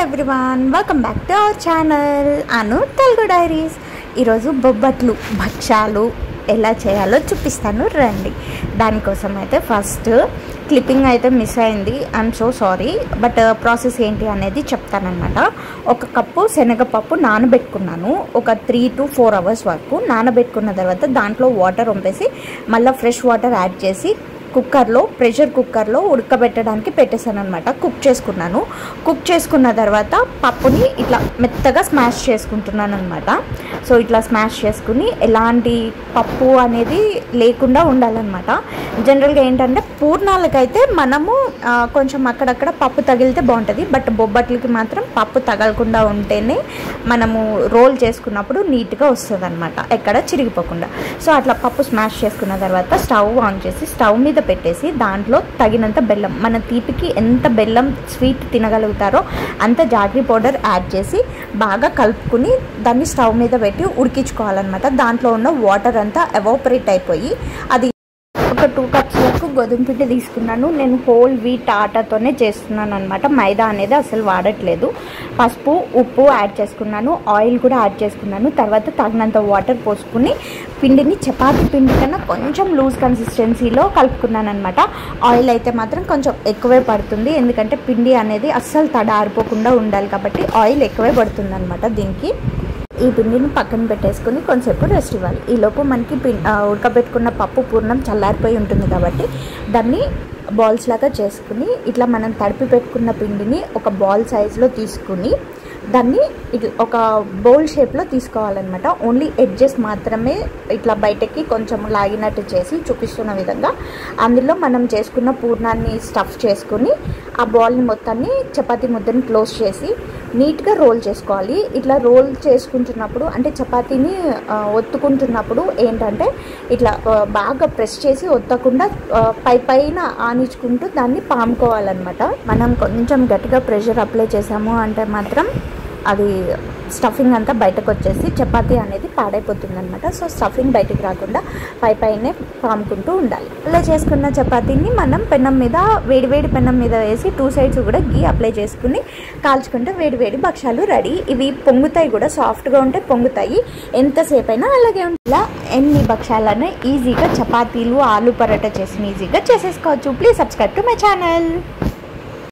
Everyone, welcome back to our channel Anu Telugu diaries. ఈరోజు బొబ్బట్లు భక్షాలు ఎలా చేయాలో చూపిస్తాను రండి. దానికోసం అయితే ఫస్ట్ క్లిప్పింగ్ అయితే మిస్ అయింది, I'm so sorry. But process ఏంటి అనేది చెప్తానమాట. ఒక కప్పు శనగపప్పు నానబెట్టుకున్నాను. ఒక 3 to 4 hours వరకు నానబెట్టుకున్న తర్వాత దాంట్లో వాటర్ వంపేసి మళ్ళీ ఫ్రెష్ వాటర్ యాడ్ చేసి ప్రెషర్ కుక్కర్లో ఉడకబెట్టడానికి పెట్టేశాను అనమాట. కుక్ చేసుకున్న తర్వాత పప్పుని ఇట్లా మెత్తగా స్మాష్ చేసుకుంటున్నాను అనమాట. సో ఇట్లా స్మాష్ చేసుకుని ఎలాంటి పప్పు అనేది లేకుండా ఉండాలన్నమాట. జనరల్గా ఏంటంటే పూర్ణాలకైతే మనము కొంచెం అక్కడక్కడ పప్పు తగిలితే బాగుంటుంది. బట్ బొబ్బట్లకి మాత్రం పప్పు తగలకుండా ఉంటేనే మనము రోల్ చేసుకున్నప్పుడు నీట్గా వస్తుంది అనమాట, ఎక్కడ చిరిగిపోకుండా. సో అట్లా పప్పు స్మాష్ చేసుకున్న తర్వాత స్టవ్ ఆన్ చేసి స్టవ్ మీద పెట్టేసి దాంట్లో తగినంత బెల్లం, మన తీపికి ఎంత బెల్లం స్వీట్ తినగలుగుతారో అంత జాగ్రీ పౌడర్ యాడ్ చేసి బాగా కలుపుకుని దాన్ని స్టవ్ మీద పెట్టి ఉడికించుకోవాలన్నమాట. దాంట్లో ఉన్న వాటర్ అంతా ఎవాపరేట్ అయిపోయి అది ఒక 2 cups వరకు గోధుమ పిండి తీసుకున్నాను. నేను హోల్ వీట్ ఆటాతోనే చేస్తున్నాను అనమాట, మైదా అనేది అసలు వాడట్లేదు. పసుపు ఉప్పు యాడ్ చేసుకున్నాను, ఆయిల్ కూడా యాడ్ చేసుకున్నాను. తర్వాత తగినంత వాటర్ పోసుకుని పిండిని చపాతీ పిండి కన్నా కొంచెం లూజ్ కన్సిస్టెన్సీలో కలుపుకున్నాను అనమాట. ఆయిల్ అయితే మాత్రం కొంచెం ఎక్కువే పడుతుంది, ఎందుకంటే పిండి అనేది అస్సలు తడ ఆరిపోకుండా ఉండాలి కాబట్టి ఆయిల్ ఎక్కువే పడుతుంది అనమాట దీనికి. ఈ పిండిని పక్కన పెట్టేసుకుని కొంచెంసేపు రెస్ట్ ఇవ్వాలి. ఈలోపు మనకి ఉడకబెట్టుకున్న పప్పు పూర్ణం చల్లారిపోయి ఉంటుంది కాబట్టి దాన్ని బాల్స్ లాగా చేసుకుని ఇట్లా మనం తడిపి పెట్టుకున్న పిండిని ఒక బాల్ సైజులో తీసుకుని దాన్ని ఇట్లా ఒక బౌల్ షేప్లో తీసుకోవాలన్నమాట. ఓన్లీ ఎడ్జెస్ మాత్రమే ఇట్లా బయటకి కొంచెం లాగినట్టు చేసి చూపిస్తున్న విధంగా అందులో మనం చేసుకున్న పూర్ణాన్ని స్టఫ్ చేసుకుని ఆ బాల్ని మొత్తాన్ని చపాతీ ముద్దని క్లోజ్ చేసి నీట్గా రోల్ చేసుకోవాలి. ఇట్లా రోల్ చేసుకుంటున్నప్పుడు అంటే చపాతీని ఒత్తుకుంటున్నప్పుడు ఏంటంటే ఇట్లా బాగా ప్రెస్ చేసి ఒత్తకుండా పైన ఆనించుకుంటూ దాన్ని పాముకోవాలన్నమాట. మనం కొంచెం గట్టిగా ప్రెషర్ అప్లై చేసాము అంటే మాత్రం అది స్టఫింగ్ అంతా బయటకు వచ్చేసి చపాతీ అనేది పాడైపోతుంది అనమాట. సో స్టఫింగ్ బయటకు రాకుండా పైనే పాముకుంటూ ఉండాలి. అలా చేసుకున్న చపాతీని మనం పెనం మీద వేడివేడి పెనం మీద వేసి 2 sides కూడా గీ అప్లై చేసుకుని కాల్చుకుంటే వేడివేడి భక్షాలు రెడీ. ఇవి పొంగుతాయి కూడా, సాఫ్ట్గా ఉంటే పొంగుతాయి, ఎంతసేపు అయినా అలాగే ఉంటాయి. ఎన్ని భక్షాలనే ఈజీగా చపాతీలు ఆలు పరోటా చేసి ఈజీగా చేసేసుకోవచ్చు. Please subscribe to my channel.